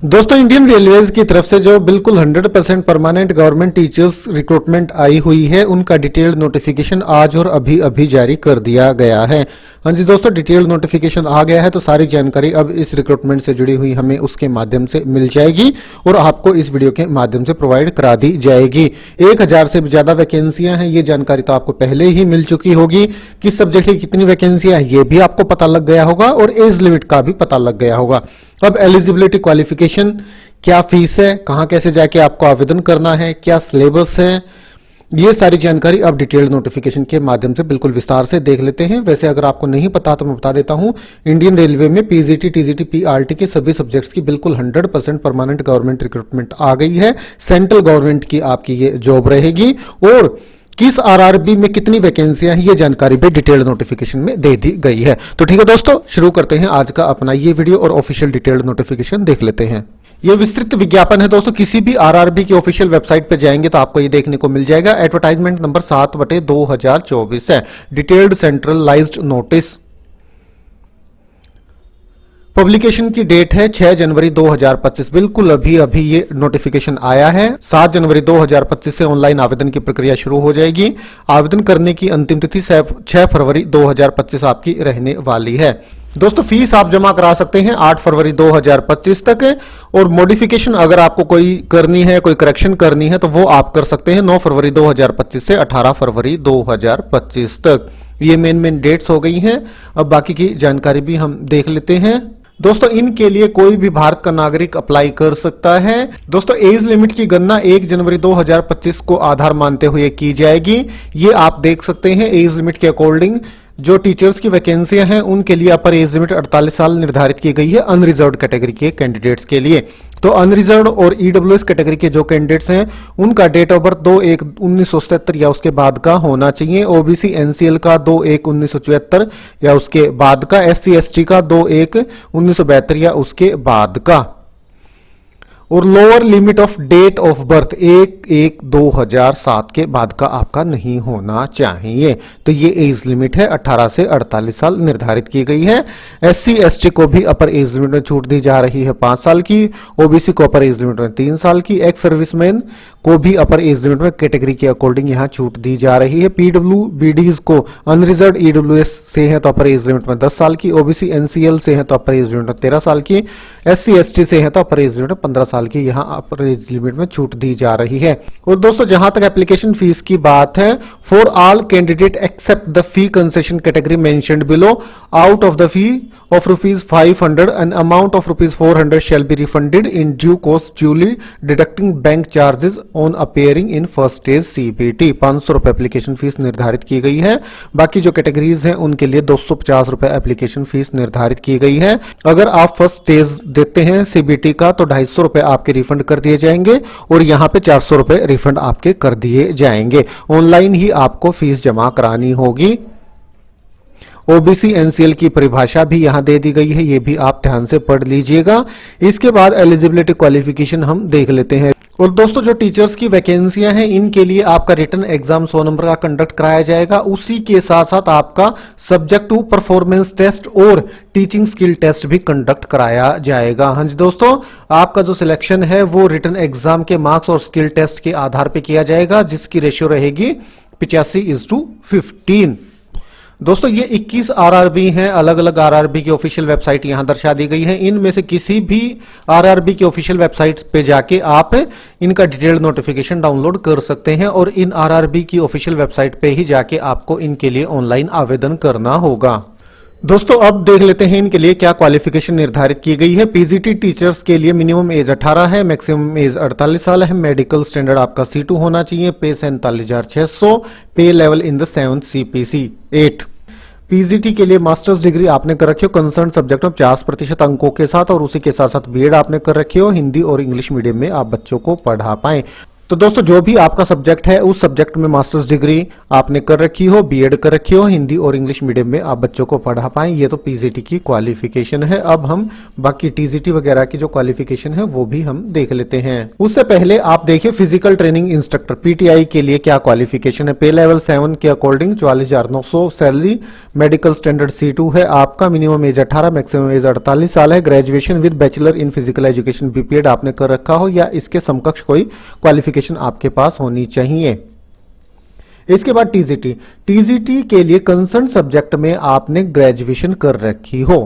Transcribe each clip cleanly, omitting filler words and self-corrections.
दोस्तों Indian railways की तरफ से जो बिल्कुल 100% परमानेंट गवर्नमेंट टीचर्स रिक्रूटमेंट आई हुई है उनका डिटेल्ड नोटिफिकेशन आज और अभी अभी जारी कर दिया गया है। हाँ जी दोस्तों, डिटेल्ड नोटिफिकेशन आ गया है तो सारी जानकारी अब इस रिक्रूटमेंट से जुड़ी हुई हमें उसके माध्यम से मिल जाएगी और आपको इस वीडियो के माध्यम से प्रोवाइड करा दी जाएगी। 1000 से भी ज्यादा वैकेंसियां हैं, ये जानकारी तो आपको पहले ही मिल चुकी होगी। किस सब्जेक्ट की कितनी वैकेंसियां हैं ये भी आपको पता लग गया होगा और एज लिमिट का भी पता लग गया होगा। अब एलिजिबिलिटी क्वालिफिकेशन, क्या फीस है, कहां कैसे जाके आपको आवेदन करना है, क्या सिलेबस है, ये सारी जानकारी अब डिटेल्ड नोटिफिकेशन के माध्यम से बिल्कुल विस्तार से देख लेते हैं। वैसे अगर आपको नहीं पता तो मैं बता देता हूं, इंडियन रेलवे में पीजीटी, टीजीटी, पीआरटी के सभी सब्जेक्ट्स की बिल्कुल 100% परमानेंट गवर्नमेंट रिक्रूटमेंट आ गई है। सेंट्रल गवर्नमेंट की आपकी ये जॉब रहेगी और किस आरआरबी में कितनी वैकेंसियां हैं ये जानकारी भी डिटेल्ड नोटिफिकेशन में दे दी गई है। तो ठीक है दोस्तों, शुरू करते हैं आज का अपना ये वीडियो और ऑफिशियल डिटेल्ड नोटिफिकेशन देख लेते हैं। ये विस्तृत विज्ञापन है दोस्तों, किसी भी आरआरबी की ऑफिशियल वेबसाइट पे जाएंगे तो आपको ये देखने को मिल जाएगा। एडवर्टाइजमेंट नंबर 7/2024 है। डिटेल्ड सेंट्रलाइज्ड नोटिस, पब्लिकेशन की डेट है 6 जनवरी 2025। बिल्कुल अभी अभी ये नोटिफिकेशन आया है। 7 जनवरी 2025 से ऑनलाइन आवेदन की प्रक्रिया शुरू हो जाएगी। आवेदन करने की अंतिम तिथि 6 फरवरी 2025 आपकी रहने वाली है। दोस्तों फीस आप जमा करा सकते हैं 8 फरवरी 2025 तक और मॉडिफिकेशन अगर आपको कोई करनी है, कोई करेक्शन करनी है तो वो आप कर सकते हैं 9 फरवरी 2025 से 18 फरवरी 2025 तक। ये मेन डेट्स हो गई हैं। अब बाकी की जानकारी भी हम देख लेते हैं। दोस्तों इनके लिए कोई भी भारत का नागरिक अप्लाई कर सकता है। दोस्तों एज लिमिट की गणना 1 जनवरी 2025 को आधार मानते हुए की जाएगी। ये आप देख सकते हैं एज लिमिट के अकॉर्डिंग जो टीचर्स की वैकेंसियां हैं उनके लिए अपर एज लिमिट 48 साल निर्धारित की गई है अनरिजर्व्ड कैटेगरी के कैंडिडेट्स के लिए। तो अनरिजर्व्ड और ईडब्ल्यूएस कैटेगरी के जो कैंडिडेट्स हैं उनका डेट ऑफ बर्थ 2/1/1977 या उसके बाद का होना चाहिए। ओबीसी एनसीएल का 2/1/1974 या उसके बाद का। एससी एसटी का 2/1/1972 या उसके बाद का। और lower limit of date of birth 1/1/2007 के बाद का आपका नहीं होना चाहिए। तो ये एज लिमिट है 18 से 48 साल निर्धारित की गई है। एससी एसटी को भी अपर एज लिमिट में छूट दी जा रही है 5 साल की। ओबीसी को अपर एज लिमिट में 3 साल की। एक्स सर्विसमैन को भी अपर एज लिमिट में कैटेगरी के अकॉर्डिंग यहां छूट दी जा रही है। पीडब्ल्यूबीडीज को अनरिजर्व्ड ईडब्ल्यूएस से है तो अपर एज लिमिट में 10 साल की। ओबीसी एनसीएल से है तो अपर एज लिमिट में 13 साल की। एससी एसटी से है तो अपर एज लिमिट में 15 साल की यहां अपर एज लिमिट में छूट दी जा रही है। और दोस्तों जहां तक एप्लीकेशन फीस की बात है, for all candidate except the fee concession category mentioned below, out of the fee of ₹500 an amount of ₹400 shall be refunded in due course duly deducting bank charges on appearing in first stage CBT। 500 रुपए application fees निर्धारित की गई है। बाकी जो categories हैं उनके लिए 250 रुपए एप्लीकेशन फीस निर्धारित की गई है। अगर आप फर्स्ट स्टेज देते हैं CBT का तो 250 रुपए आपके रिफंड कर दिए जाएंगे और यहाँ पे 400 रुपए रिफंड आपके कर दिए जाएंगे। ऑनलाइन ही आपको फीस जमा करानी होगी। ओबीसी एनसीएल की परिभाषा भी यहां दे दी गई है, ये भी आप ध्यान से पढ़ लीजिएगा। इसके बाद एलिजिबिलिटी क्वालिफिकेशन हम देख लेते हैं। और दोस्तों जो टीचर्स की वैकेंसियां हैं इनके लिए आपका रिटन एग्जाम 100 नंबर का कंडक्ट कराया जाएगा। उसी के साथ साथ आपका सब्जेक्ट टू परफॉर्मेंस टेस्ट और टीचिंग स्किल टेस्ट भी कंडक्ट कराया जाएगा। हाँ जी दोस्तों, आपका जो सिलेक्शन है वो रिटन एग्जाम के मार्क्स और स्किल टेस्ट के आधार पर किया जाएगा, जिसकी रेशियो रहेगी 85:15। दोस्तों ये 21 आरआरबी हैं, अलग अलग आरआरबी की ऑफिशियल वेबसाइट यहां दर्शा दी गई है। इनमें से किसी भी आरआरबी की ऑफिशियल वेबसाइट पे जाके आप इनका डिटेल्ड नोटिफिकेशन डाउनलोड कर सकते हैं और इन आरआरबी की ऑफिशियल वेबसाइट पे ही जाके आपको इनके लिए ऑनलाइन आवेदन करना होगा। दोस्तों अब देख लेते हैं इनके लिए क्या क्वालिफिकेशन निर्धारित की गई है। पीजीटी टीचर्स के लिए मिनिमम एज 18 है, मैक्सिमम एज 48 साल है। मेडिकल स्टैंडर्ड आपका C2 होना चाहिए। पे 47,600। पे level in the 7th CPC 8। PGT के लिए मास्टर्स डिग्री आपने कर रखी हो कंसर्न सब्जेक्ट में 50% अंकों के साथ और उसी के साथ साथ बीएड आपने कर रखी हो। हिंदी और इंग्लिश मीडियम में आप बच्चों को पढ़ा पाएं। तो दोस्तों जो भी आपका सब्जेक्ट है उस सब्जेक्ट में मास्टर्स डिग्री आपने कर रखी हो, बीएड कर रखी हो, हिंदी और इंग्लिश मीडियम में आप बच्चों को पढ़ा पाएं, ये तो पीजीटी की क्वालिफिकेशन है। अब हम बाकी टीजीटी वगैरह की जो क्वालिफिकेशन है वो भी हम देख लेते हैं। उससे पहले आप देखिए फिजिकल ट्रेनिंग इंस्ट्रक्टर पीटीआई के लिए क्या क्वालिफिकेशन है। पे लेवल 7 के according 44,900 salary, medical standard C2 है आपका, मिनिमम एज 18, मैक्सिमम एज 48 साल है। Graduation with bachelor in physical education BPEd आपने कर रखा हो या इसके समकक्ष कोई क्वालिफिकेशन आपके पास होनी चाहिए। इसके बाद टीजीटी के लिए कंसर्न सब्जेक्ट में आपने ग्रेजुएशन कर रखी हो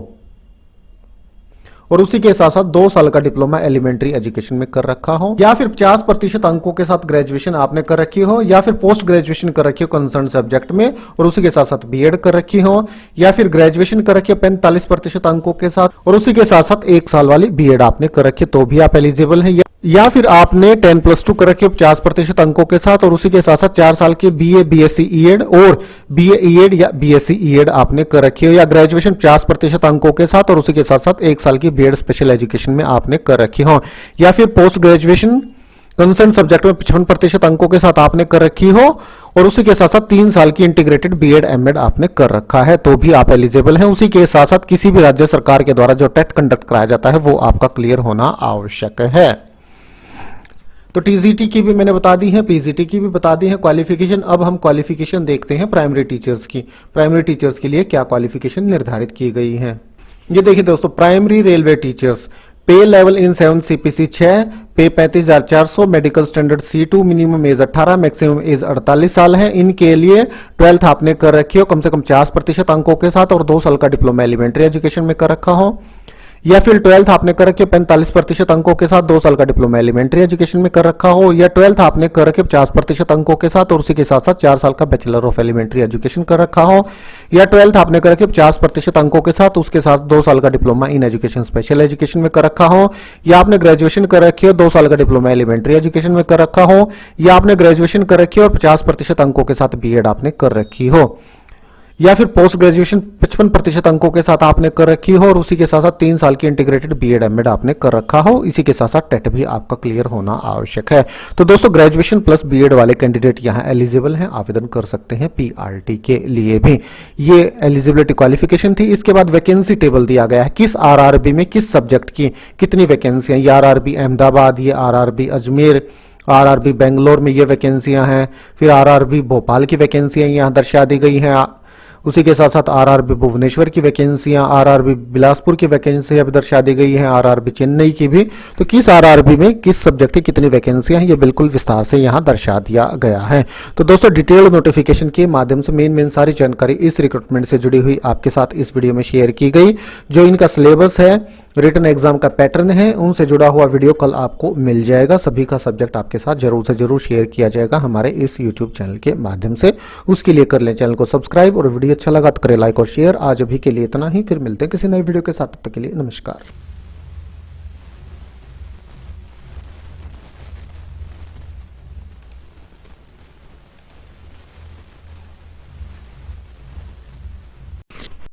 और उसी के साथ साथ 2 साल का डिप्लोमा एलिमेंट्री एजुकेशन में कर रखा हो, या फिर 50% अंकों के साथ ग्रेजुएशन आपने कर रखी हो, या फिर पोस्ट ग्रेजुएशन कर रखी हो कंसर्न सब्जेक्ट में और उसी के साथ साथ बीएड कर रखी हो, या फिर ग्रेजुएशन कर रखी हो 45% अंकों के साथ और उसी के साथ साथ 1 साल वाली बीएड आपने कर रखी है, तो भी आप एलिजिबल हैं। या फिर आपने 10+2 कर रखी हो 50% अंकों के साथ और उसी के साथ साथ 4 साल के बीए, बीएससी ईएड और बीए ईएड या बीएससी ईएड आपने कर रखी हो, या ग्रेजुएशन 50% अंकों के साथ और उसी के साथ साथ 1 साल की बीएड स्पेशल एजुकेशन में आपने कर रखी हो, या फिर पोस्ट ग्रेजुएशन कंसर्न सब्जेक्ट में 55% अंकों के साथ आपने कर रखी हो और उसी के साथ साथ 3 साल की इंटीग्रेटेड बीएड एमएड आपने कर रखा है, तो भी आप एलिजिबल हैं। उसी के साथ साथ किसी भी राज्य सरकार के द्वारा जो टेट कंडक्ट कराया जाता है वो आपका क्लियर होना आवश्यक है। तो टीजीटी की भी मैंने बता दी है, पीजीटी की भी बता दी है क्वालिफिकेशन। अब हम क्वालिफिकेशन देखते हैं प्राइमरी टीचर्स की। प्राइमरी टीचर्स के लिए क्या क्वालिफिकेशन निर्धारित की गई है, ये देखिए दोस्तों। प्राइमरी रेलवे टीचर्स, पे लेवल इन 7 CPC 6, पे 35,400, medical standard C2, minimum age 18, maximum age 48 साल है। इनके लिए 12th आपने कर रखी हो कम से कम 50% अंकों के साथ और 2 साल का डिप्लोमा एलिमेंट्री एजुकेशन में कर रखा हो, या फिर 12th आपने कर रखी 45% अंकों के साथ 2 साल का डिप्लोमा एलिमेंट्री एजुकेशन में कर रखा हो, या 12th आपने कर रखे 50% अंकों के साथ और उसी के साथ साथ 4 साल का बैचलर ऑफ एलिमेंट्री एजुकेशन कर रखा हो, या 12th आपने कर रखे 50% अंकों के साथ उसके साथ 2 साल का diploma in education special education में कर रखा हो, या आपने ग्रेजुएशन कर रखी हो 2 साल का डिप्लोमा एलिमेंट्री एजुकेशन में कर रखा हो, या आपने ग्रेजुएशन कर रखी हो और 50% अंकों के साथ बीएड आपने कर रखी हो, या फिर पोस्ट ग्रेजुएशन 55% अंकों के साथ आपने कर रखी हो और उसी के साथ साथ 3 साल की इंटीग्रेटेड बीएड एमएड आपने कर रखा हो। इसी के साथ साथ टेट भी आपका क्लियर होना आवश्यक है। तो दोस्तों ग्रेजुएशन प्लस बीएड वाले कैंडिडेट यहाँ एलिजिबल हैं, आवेदन कर सकते हैं पीआरटी के लिए भी। ये एलिजिबिलिटी क्वालिफिकेशन थी। इसके बाद वैकेंसी टेबल दिया गया है, किस आरआरबी में किस सब्जेक्ट की कितनी वैकेंसियां। ये आरआरबी अहमदाबाद, ये आरआरबी अजमेर, आरआरबी बेंगलोर में ये वैकेंसियां हैं, फिर आरआरबी भोपाल की वैकेंसियां यहाँ दर्शा दी गई हैं। उसी के साथ साथ आरआरबी भुवनेश्वर की वैकेंसियां, आरआरबी बिलासपुर की वैकेंसियां भी दर्शा दी गई हैं, आरआरबी चेन्नई की भी। तो किस आरआरबी में किस सब्जेक्ट की कितनी वैकेंसियां हैं ये बिल्कुल विस्तार से यहां दर्शा दिया गया है। तो दोस्तों डिटेल नोटिफिकेशन के माध्यम से मेन सारी जानकारी इस रिक्रूटमेंट से जुड़ी हुई आपके साथ इस वीडियो में शेयर की गई। जो इनका सिलेबस है, रिटन एग्जाम का पैटर्न है, उनसे जुड़ा हुआ वीडियो कल आपको मिल जाएगा। सभी का सब्जेक्ट आपके साथ जरूर से जरूर शेयर किया जाएगा हमारे इस यूट्यूब चैनल के माध्यम से। उसके लिए कर लें चैनल को सब्सक्राइब और वीडियो अच्छा लगा तो करें लाइक और शेयर। आज अभी के लिए इतना ही, फिर मिलते हैं किसी नए वीडियो के साथ। तब तक के लिए नमस्कार।